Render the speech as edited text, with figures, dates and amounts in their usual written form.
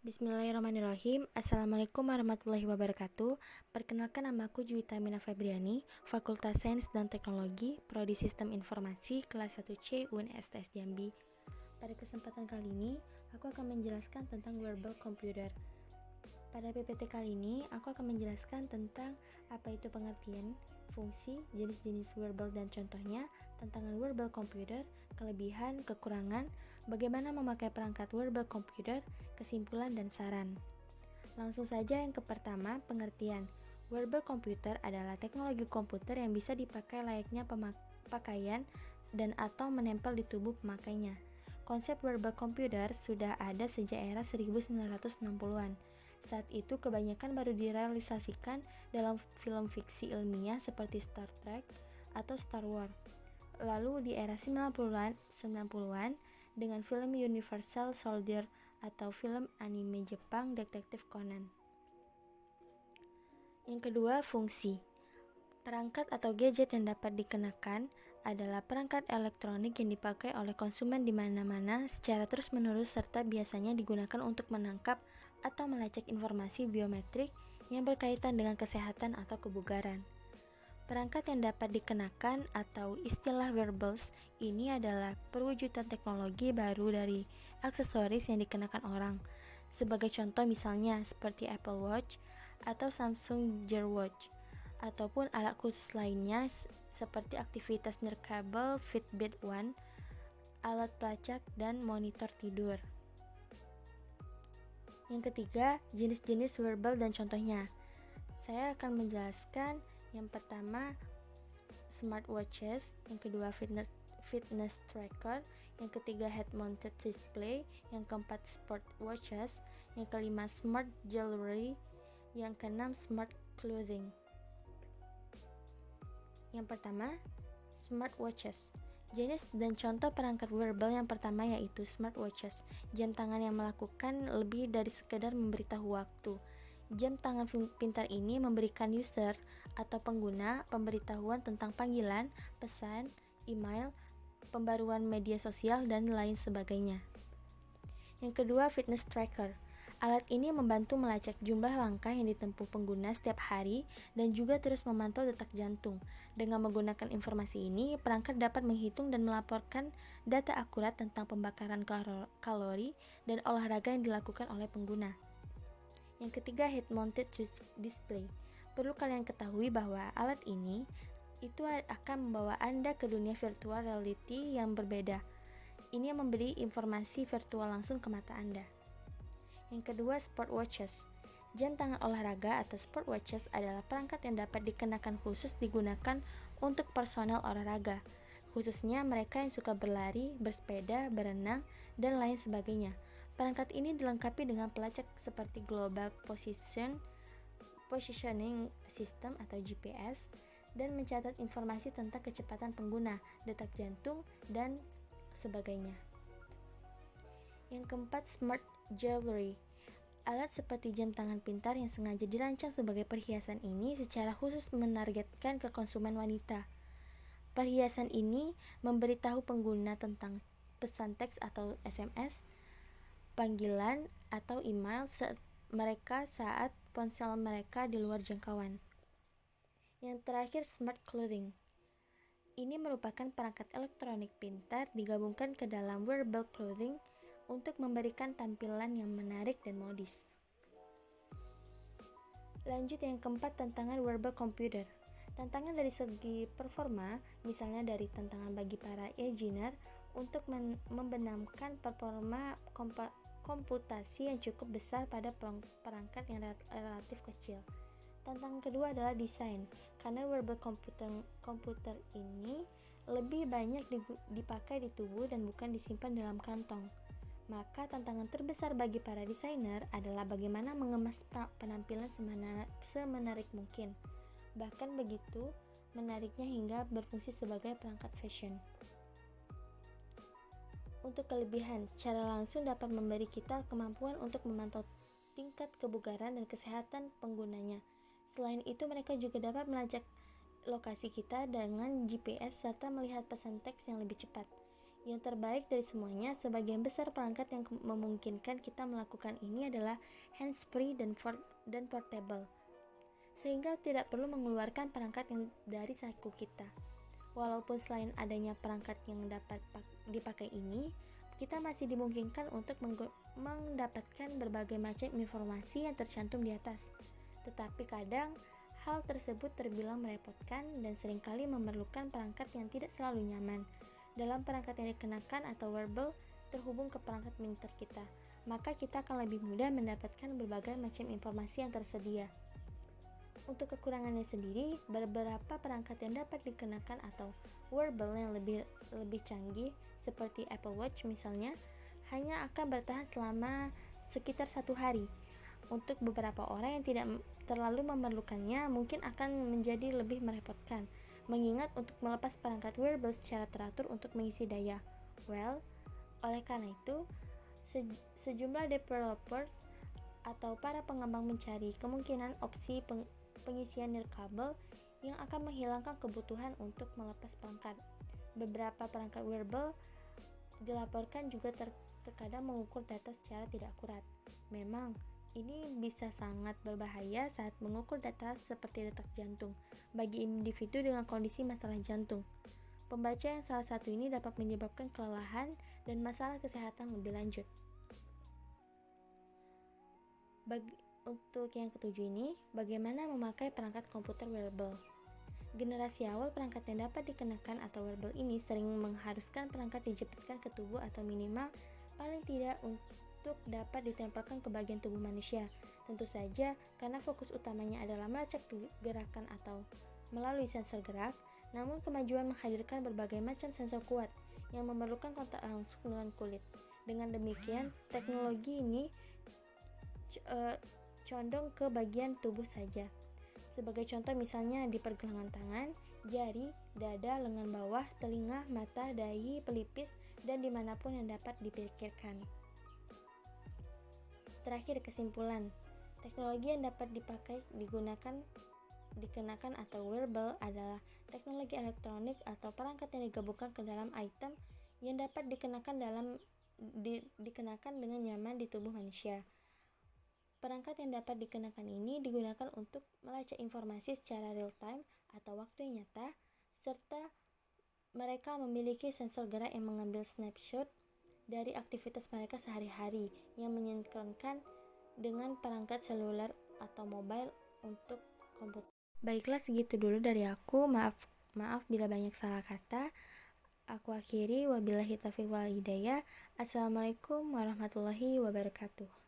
Bismillahirrahmanirrahim. Assalamualaikum warahmatullahi wabarakatuh. Perkenalkan, nama aku Juwita Mina Febriani, Fakultas Sains dan Teknologi, Prodi Sistem Informasi, kelas 1C UNSTS Jambi. Pada kesempatan kali ini, aku akan menjelaskan tentang wearable computer. Pada PPT kali ini, aku akan menjelaskan tentang apa itu pengertian, fungsi, jenis-jenis wearable dan contohnya, tantangan wearable computer, kelebihan, kekurangan, bagaimana memakai perangkat wearable computer, kesimpulan dan saran. Langsung saja yang pertama, pengertian. Wearable computer adalah teknologi komputer yang bisa dipakai layaknya pakaian dan atau menempel di tubuh pemakainya. Konsep wearable computer sudah ada sejak era 1960-an. Saat itu kebanyakan baru direalisasikan dalam film fiksi ilmiah seperti Star Trek atau Star Wars. Lalu di era 90-an dengan film Universal Soldier atau film anime Jepang Detektif Conan. Yang kedua, fungsi. Perangkat atau gadget yang dapat dikenakan adalah perangkat elektronik yang dipakai oleh konsumen di mana-mana secara terus-menerus serta biasanya digunakan untuk menangkap atau melacak informasi biometrik yang berkaitan dengan kesehatan atau kebugaran. Perangkat yang dapat dikenakan atau istilah wearables ini adalah perwujudan teknologi baru dari aksesoris yang dikenakan orang. Sebagai contoh misalnya seperti Apple Watch atau Samsung Gear Watch, ataupun alat khusus lainnya seperti aktivitas nirkabel Fitbit One, alat pelacak, dan monitor tidur. Yang ketiga, jenis-jenis wearable dan contohnya. Saya akan menjelaskan yang pertama smartwatches, yang kedua fitness tracker, yang ketiga head mounted display, yang keempat sport watches, yang kelima smart jewelry, yang keenam smart clothing. Yang pertama, smartwatches. Jenis dan contoh perangkat wearable yang pertama yaitu smartwatches, jam tangan yang melakukan lebih dari sekedar memberitahu waktu. Jam tangan pintar ini memberikan user atau pengguna pemberitahuan tentang panggilan, pesan, email, pembaruan media sosial, dan lain sebagainya. Yang kedua, fitness tracker. Alat ini membantu melacak jumlah langkah yang ditempuh pengguna setiap hari dan juga terus memantau detak jantung. Dengan menggunakan informasi ini, perangkat dapat menghitung dan melaporkan data akurat tentang pembakaran kalori dan olahraga yang dilakukan oleh pengguna. Yang ketiga, head-mounted display. Perlu kalian ketahui bahwa alat ini itu akan membawa Anda ke dunia virtual reality yang berbeda. Ini memberi informasi virtual langsung ke mata Anda. Yang kedua, sport watches. Jam tangan olahraga atau sport watches adalah perangkat yang dapat dikenakan khusus digunakan untuk personel olahraga, khususnya mereka yang suka berlari, bersepeda, berenang, dan lain sebagainya. Perangkat ini dilengkapi dengan pelacak seperti Global Positioning System atau GPS dan mencatat informasi tentang kecepatan pengguna, detak jantung, dan sebagainya. Yang keempat, smart jewelry. Alat seperti jam tangan pintar yang sengaja dirancang sebagai perhiasan ini secara khusus menargetkan ke konsumen wanita. Perhiasan ini memberitahu pengguna tentang pesan teks atau SMS, panggilan atau email mereka saat ponsel mereka di luar jangkauan. Yang terakhir, smart clothing. Ini merupakan perangkat elektronik pintar digabungkan ke dalam wearable clothing untuk memberikan tampilan yang menarik dan modis. Lanjut yang keempat, tantangan wearable computer. Tantangan dari segi performa, misalnya dari tantangan bagi para engineer untuk membenamkan performa komputasi yang cukup besar pada perangkat yang relatif kecil. Tantangan kedua adalah desain, karena wearable komputer ini lebih banyak dipakai di tubuh dan bukan disimpan dalam kantong. Maka tantangan terbesar bagi para desainer adalah bagaimana mengemas penampilan semenarik mungkin. Bahkan begitu menariknya hingga berfungsi sebagai perangkat fashion. Untuk kelebihan, secara langsung dapat memberi kita kemampuan untuk memantau tingkat kebugaran dan kesehatan penggunanya. Selain itu, mereka juga dapat melacak lokasi kita dengan GPS serta melihat pesan teks yang lebih cepat. Yang terbaik dari semuanya, sebagian besar perangkat yang memungkinkan kita melakukan ini adalah hands-free dan portable, sehingga tidak perlu mengeluarkan perangkat yang dari saku kita. Walaupun selain adanya perangkat yang dapat dipakai ini, kita masih dimungkinkan untuk mendapatkan berbagai macam informasi yang tercantum di atas. Tetapi kadang hal tersebut terbilang merepotkan dan seringkali memerlukan perangkat yang tidak selalu nyaman. Dalam perangkat yang dikenakan atau wearable terhubung ke perangkat monitor kita, maka kita akan lebih mudah mendapatkan berbagai macam informasi yang tersedia. Untuk kekurangannya sendiri, beberapa perangkat yang dapat dikenakan atau wearable yang lebih canggih seperti Apple Watch misalnya, hanya akan bertahan selama sekitar 1 hari. Untuk beberapa orang yang tidak terlalu memerlukannya, mungkin akan menjadi lebih merepotkan, mengingat untuk melepas perangkat wearable secara teratur untuk mengisi daya. Oleh karena itu, sejumlah developers atau para pengembang mencari kemungkinan opsi pengisian nirkabel yang akan menghilangkan kebutuhan untuk melepas perangkat. Beberapa perangkat wearable dilaporkan juga terkadang mengukur data secara tidak akurat. Memang, ini bisa sangat berbahaya saat mengukur data seperti detak jantung bagi individu dengan kondisi masalah jantung. Pembaca yang salah satu ini dapat menyebabkan kelelahan dan masalah kesehatan lebih lanjut. Untuk yang ketujuh ini, bagaimana memakai perangkat komputer wearable. Generasi awal perangkat yang dapat dikenakan atau wearable ini sering mengharuskan perangkat dijepitkan ke tubuh atau minimal paling tidak untuk dapat ditempelkan ke bagian tubuh manusia. Tentu saja, karena fokus utamanya adalah melacak gerakan atau melalui sensor gerak, namun kemajuan menghadirkan berbagai macam sensor kuat yang memerlukan kontak langsung dengan kulit. Dengan demikian, teknologi ini condong ke bagian tubuh saja. Sebagai contoh misalnya di pergelangan tangan, jari, dada, lengan bawah, telinga, mata, dahi, pelipis, dan dimanapun yang dapat dipikirkan. Terakhir, kesimpulan. Teknologi yang dapat dikenakan atau wearable adalah teknologi elektronik atau perangkat yang digabungkan ke dalam item yang dapat dikenakan dengan nyaman di tubuh manusia. Perangkat yang dapat dikenakan ini digunakan untuk melacak informasi secara real time atau waktu yang nyata, serta mereka memiliki sensor gerak yang mengambil snapshot dari aktivitas mereka sehari-hari yang menyinkronkan dengan perangkat seluler atau mobile untuk komputer. Baiklah, segitu dulu dari aku. Maaf bila banyak salah kata. Aku akhiri, wabillahi taufiq wal hidayah. Assalamualaikum warahmatullahi wabarakatuh.